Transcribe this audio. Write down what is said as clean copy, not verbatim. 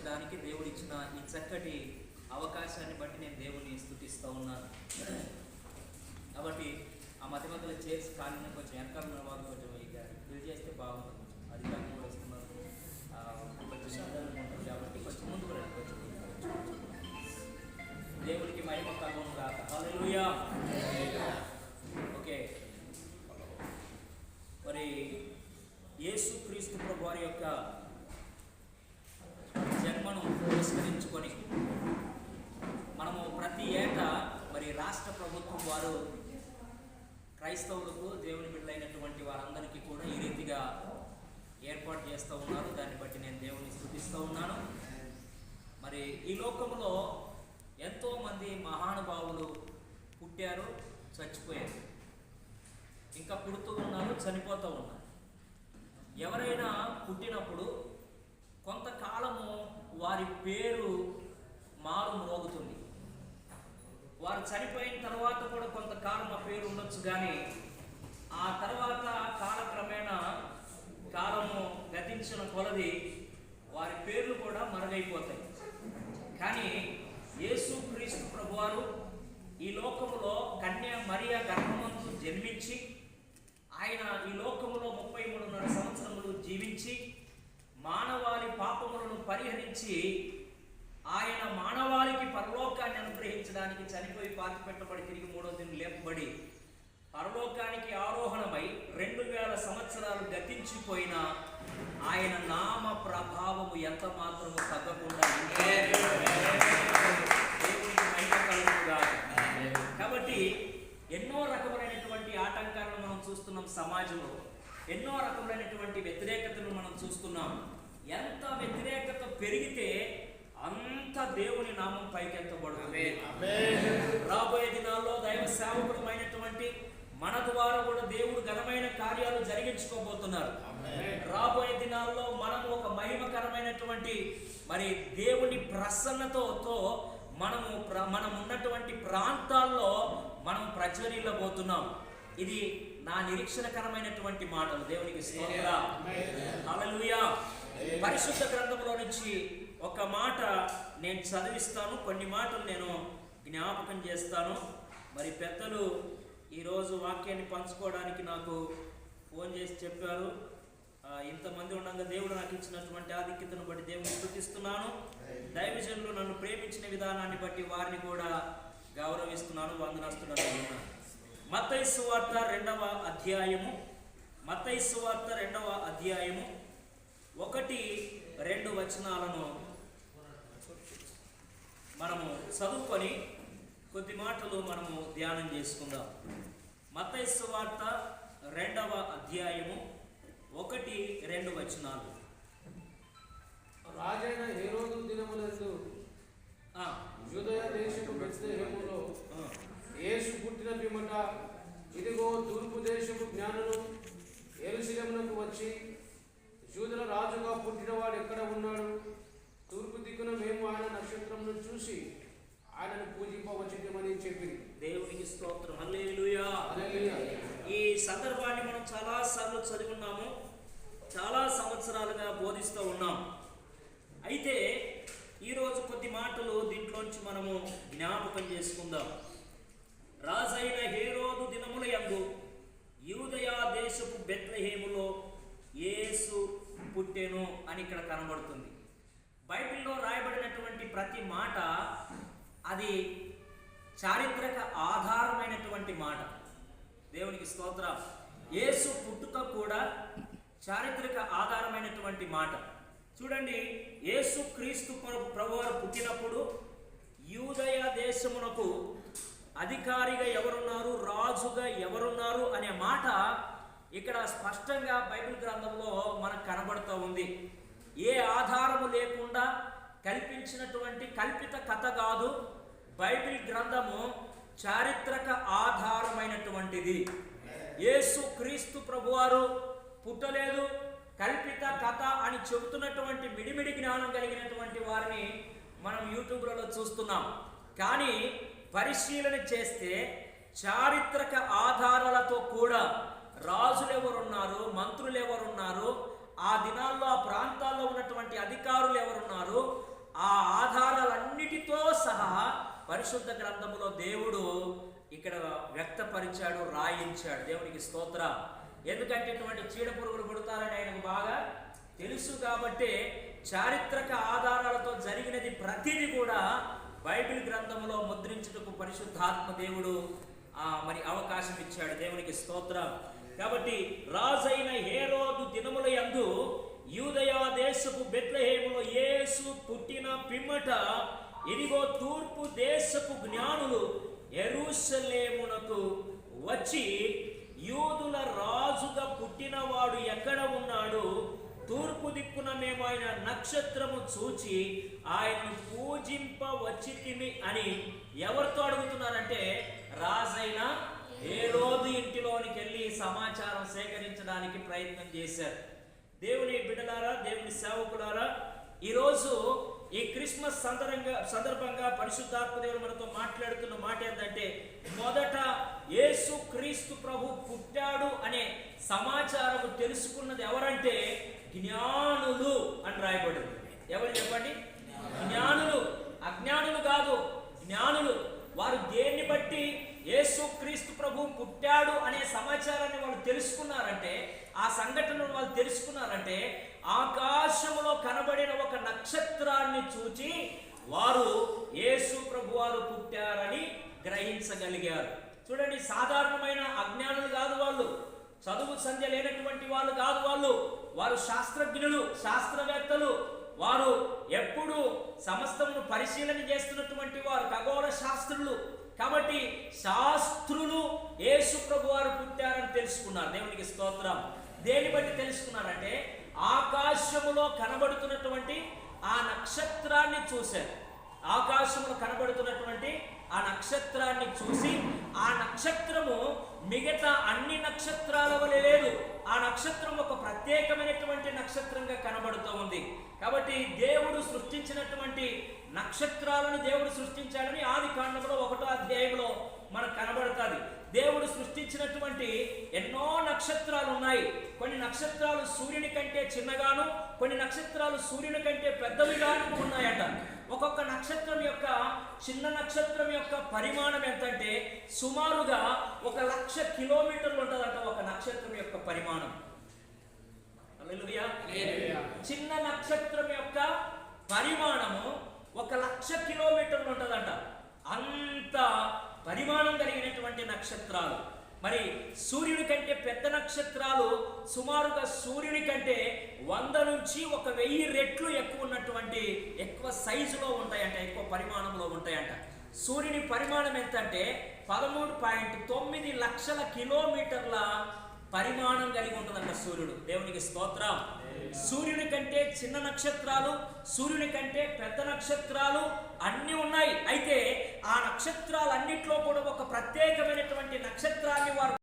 ప్రకటించడానికి దేవుడు ఇచ్చిన ఈ చక్కటి అవకాశాన్ని బట్టి నేను దేవుని స్తుతిస్తూ ఉన్నాను. కాబట్టి ఆ మధ్య మధ్యలో చేర్చి కాలిన కొంచెం వెనకాల వాళ్ళు కొంచెం ఇక బిల్ చేస్తే బాగుంటుంది. అది కాకుండా కూడా వస్తున్నారు, కొంచెం నిదానంగా ఉంటుంది కాబట్టి కొంచెం ముందుకు రండి. కొంచెం దేవుడికి మహిమ కలుగును గాక. హల్లెలూయా. ఓకే, మరి యేసుక్రీస్తు ప్రభు వారి యొక్క జన్మను పురస్కరించుకొని మనము ప్రతి ఏటా మరి రాష్ట్ర ప్రభుత్వం వారు క్రైస్తవులకు, దేవుని బిడ్డలైనటువంటి వారందరికీ కూడా ఈ రీతిగా ఏర్పాటు చేస్తూ ఉన్నారు. దాన్ని బట్టి నేను దేవుని స్తుతిస్తూ ఉన్నాను. మరి ఈ లోకంలో ఎంతోమంది మహానుభావులు పుట్టారు, చచ్చిపోయారు, ఇంకా పుడుతూ ఉన్నారు, చనిపోతూ ఉన్నారు. ఎవరైనా పుట్టినప్పుడు కొంతకాలము వారి పేరు మారు మ్రోగుతుంది. వారు చనిపోయిన తర్వాత కూడా కొంతకాలం ఆ పేరు ఉండొచ్చు, కానీ ఆ తర్వాత కాలక్రమేణా కాలము గతించిన కొలది వారి పేర్లు కూడా మరుగైపోతాయి. కానీ యేసుక్రీస్తు ప్రభువారు ఈ లోకములో కన్య మరియ గర్భమందు జన్మించి ఆయన ఈ లోకములో 33.5 సంవత్సరములు జీవించి మానవాళి పాపములను పరిహరించి ఆయన మానవాళికి పరలోకాన్ని అనుగ్రహించడానికి చనిపోయి పాతిపెట్టబడి తిరిగి 3వ దినం లేపబడి పరలోకానికి ఆరోహణమై 2000 సంవత్సరాలు గతించిపోయిన ఆయన నామ ప్రభావము ఎంత మాత్రము తగ్గకుండా దేవునికి మహిమ కలుగునుగా. కాబట్టి ఎన్నో రకములైనటువంటి ఆటంకాలను మనం చూస్తున్నాం సమాజంలో, ఎన్నో రకములైనటువంటి వ్యతిరేకతను మనం చూస్తున్నాం. ఎంత వ్యతిరేకత పెరిగితే అంత దేవుని నామం పైకెత్తబడుతుంది. రాబోయే దినాల్లో దైవ సేవకులమైనటువంటి మన ద్వారా కూడా దేవుడు ఘనమైన కార్యాలు జరిగించుకోబోతున్నారు. రాబోయే దినాల్లో మనము ఒక మహిమకరమైనటువంటి మరి దేవుని ప్రసన్నతతో మనం ఉన్నటువంటి ప్రాంతాల్లో మనం ప్రచురిల్లబోతున్నాం. ఇది నా నిరీక్షణకరమైనటువంటి మాటలు. దేవునికి స్తోత్రం. హల్లెలూయా. పరిశుద్ధ గ్రంథంలో నుంచి ఒక మాట నేను చదివిస్తాను, కొన్ని మాటలు నేను జ్ఞాపకం చేస్తాను. మరి పెద్దలు ఈరోజు వాక్యాన్ని పంచుకోవడానికి నాకు ఫోన్ చేసి చెప్పారు. ఇంతమంది ఉండగా దేవుడు నాకు ఇచ్చినటువంటి ఆధిక్యతను బట్టి దేవుని స్తుతిస్తున్నాను. దైవజనులు నన్ను ప్రేమించిన విధానాన్ని బట్టి వారిని కూడా గౌరవిస్తున్నాను, వందనస్తులను ఉన్నాను. మత్తయి సువార్త 2వ అధ్యాయము, మత్తయి సువార్త 2వ అధ్యాయము 1-2 వచనాలను మనము చదువుకొని కొద్ది మాటలు మనము ధ్యానం చేసుకుందాం. మత్తయి సువార్త 2వ అధ్యాయము 1-2 వచనాలు. రాజైన హేరోదు దినములందు యూదయ దేశపు బెత్లెహేములో యేసు పుట్టిన పిమ్మట ఇదిగో తూర్పు దేశపు జ్ఞానులు యెరూషలేమునకు వచ్చి, యూదుల రాజుగా పుట్టినవాడు ఎక్కడ ఉన్నాడు? తూర్పు దిక్కున మేము ఆయన నక్షత్రమును చూసి ఆయనను పూజింపవచ్చుమని చెప్పి. దేవునికి స్తోత్రం. హల్లెలూయా. ఈ సందర్భాన్ని మనం చాలా సార్లు చదివిన్నాము, చాలా సంవత్సరాలుగా బోధిస్తూ ఉన్నాం. అయితే ఈరోజు కొద్ది మాటలు దీంట్లోంచి మనము జ్ఞాపకం చేసుకుందాం. రాజైన హేరోదు దినముల యందు యూదయ దేశపు బెత్లెహేములో యేసు పుట్టెను అని ఇక్కడ కనబడుతుంది. బైబిల్లో రాయబడినటువంటి ప్రతి మాట అది చారిత్రక ఆధారమైనటువంటి మాట. దేవునికి స్తోత్రం. యేసు పుట్టుక కూడా చారిత్రక ఆధారమైనటువంటి మాట. చూడండి, యేసు క్రీస్తు ప్రభువారు పుట్టినప్పుడు యూదయ దేశమునకు అధికారిగా ఎవరున్నారు, రాజుగా ఎవరున్నారు అనే మాట ఇక్కడ స్పష్టంగా బైబిల్ గ్రంథంలో మనకు కనబడుతూ ఉంది. ఏ ఆధారము లేకుండా కల్పించినటువంటి కల్పిత కథ కాదు. బైబిల్ గ్రంథము చారిత్రక ఆధారమైనటువంటిది. యేసు క్రీస్తు ప్రభువారు పుట్టలేదు, కల్పిత కథ అని చెబుతున్నటువంటి మిడిమిడి జ్ఞానం కలిగినటువంటి వారిని మనం యూట్యూబ్లలో చూస్తున్నాం. కానీ పరిశీలన చేస్తే చారిత్రక ఆధారాలతో కూడా రాజులు ఎవరున్నారు, మంత్రులు ఎవరున్నారు, ఆ దినాల్లో ఆ ప్రాంతాల్లో ఉన్నటువంటి అధికారులు ఎవరున్నారు, పరిశుద్ధ గ్రంథములో దేవుడు ఇక్కడ వ్యక్తపరిచాడు, రాయించాడు. దేవునికి స్తోత్రం. ఎందుకంటే ఇటువంటి చీడ పురుగులు పుడతారని ఆయనకు బాగా తెలుసు కాబట్టి చారిత్రక ఆధారాలతో జరిగినది ప్రతిదీ కూడా బైబిల్ గ్రంథంలో ముద్రించుటకు పరిశుద్ధాత్మ దేవుడు మరి అవకాశం ఇచ్చాడు. దేవునికి స్తోత్రం. కాబట్టి రాజైన హేరోదు దినముల యందు యూదయా దేశపు బెత్లెహేములో యేసు పుట్టిన పిమ్మట ఇదిగో తూర్పు దేశపు జ్ఞానులు యెరూషలేమునకు వచ్చి, యూదుల రాజుగా పుట్టినవాడు ఎక్కడ ఉన్నాడు? తూర్పు దిక్కున మేము ఆయన నక్షత్రము చూచి ఆయనను పూజింప వచ్చితిమి అని ఎవరితో అడుగుతున్నారంటే రాజైన హేరోదు ఇంటిలోనికి వెళ్ళి సమాచారం సేకరించడానికి ప్రయత్నం చేశారు. దేవుని బిడ్డలారా, దేవుని సేవకులారా, ఈరోజు ఈ క్రిస్మస్ సందర్భంగా పరిశుద్ధాత్మ దేవుడు మనతో మాట్లాడుతున్న మాట ఏంటంటే, మొదట యేసు క్రీస్తు ప్రభు పుట్టాడు అనే సమాచారం తెలుసుకున్నది ఎవరంటే జ్ఞానులు అని రాయబడింది. ఎవరు చెప్పండి? జ్ఞానులు. అజ్ఞానులు కాదు, జ్ఞానులు. వారు దేన్ని బట్టి యేసు క్రీస్తు ప్రభు పుట్టాడు అనే సమాచారాన్ని వాళ్ళు తెలుసుకున్నారంటే, ఆ సంఘటనను వాళ్ళు తెలుసుకున్నారంటే ఆకాశంలో కనబడిన ఒక నక్షత్రాన్ని చూచి వారు యేసు ప్రభు వారు పుట్టారని గ్రహించగలిగారు. చూడండి, సాధారణమైన అజ్ఞానులు కాదు వాళ్ళు, చదువు సంధ్య లేనటువంటి వాళ్ళు కాదు వాళ్ళు. వారు శాస్త్రజ్ఞులు, శాస్త్రవేత్తలు. వారు ఎప్పుడు సమస్తమును పరిశీలన చేస్తున్నటువంటి వారు ఖగోళ శాస్త్రులు. కాబట్టి శాస్త్రులు యేసు ప్రభు వారు పుట్టారని తెలుసుకున్నారు. దేవునికి స్తోత్రం. దేని బట్టి తెలుసుకున్నారంటే ఆకాశములో కనబడుతున్నటువంటి ఆ నక్షత్రాన్ని చూశారు. ఆకాశంలో కనబడుతున్నటువంటి ఆ నక్షత్రాన్ని చూసి, ఆ నక్షత్రము మిగతా అన్ని నక్షత్రాల వలె లేదు. ఆ నక్షత్రం ఒక ప్రత్యేకమైనటువంటి నక్షత్రంగా కనబడుతూ ఉంది. కాబట్టి దేవుడు సృష్టించినటువంటి నక్షత్రాలను దేవుడు సృష్టించాడని ఆది కాండంలో 1వ అధ్యాయంలో మనకు కనబడుతుంది. దేవుడు సృష్టించినటువంటి ఎన్నో నక్షత్రాలు ఉన్నాయి. కొన్ని నక్షత్రాలు సూర్యుని కంటే చిన్నగాను, కొన్ని నక్షత్రాలు సూర్యుని కంటే పెద్దవిగాను ఉన్నాయట. ఒక్కొక్క నక్షత్రం యొక్క, చిన్న నక్షత్రం యొక్క పరిమాణం ఎంతంటే సుమారుగా 1,00,000 కిలోమీటర్లు ఉంటుందంట ఒక నక్షత్రం యొక్క పరిమాణం. హల్లెలూయా. చిన్న నక్షత్రం యొక్క పరిమాణము 1,00,000 కిలోమీటర్లు ఉంటుందంట. అంత పరిమాణం కలిగినటువంటి నక్షత్రాలు. మరి సూర్యుని కంటే పెద్ద నక్షత్రాలు సుమారుగా సూర్యుని కంటే 100 నుంచి 1000 రెట్లు ఎక్కువ ఉన్నటువంటి, ఎక్కువ సైజులో ఉంటాయంట, ఎక్కువ పరిమాణంలో ఉంటాయంట. సూర్యుని పరిమాణం ఎంతంటే 13.9 లక్షల కిలోమీటర్ల పరిమాణం కలిగి ఉంటుందంట సూర్యుడు. దేవునికి స్తోత్రం. సూర్యుని కంటే చిన్న నక్షత్రాలు, సూర్యుని కంటే పెద్ద నక్షత్రాలు అన్నీ ఉన్నాయి. అయితే ఆ నక్షత్రాలన్నింటిలో కూడా ఒక ప్రత్యేకమైనటువంటి నక్షత్రాన్ని వారు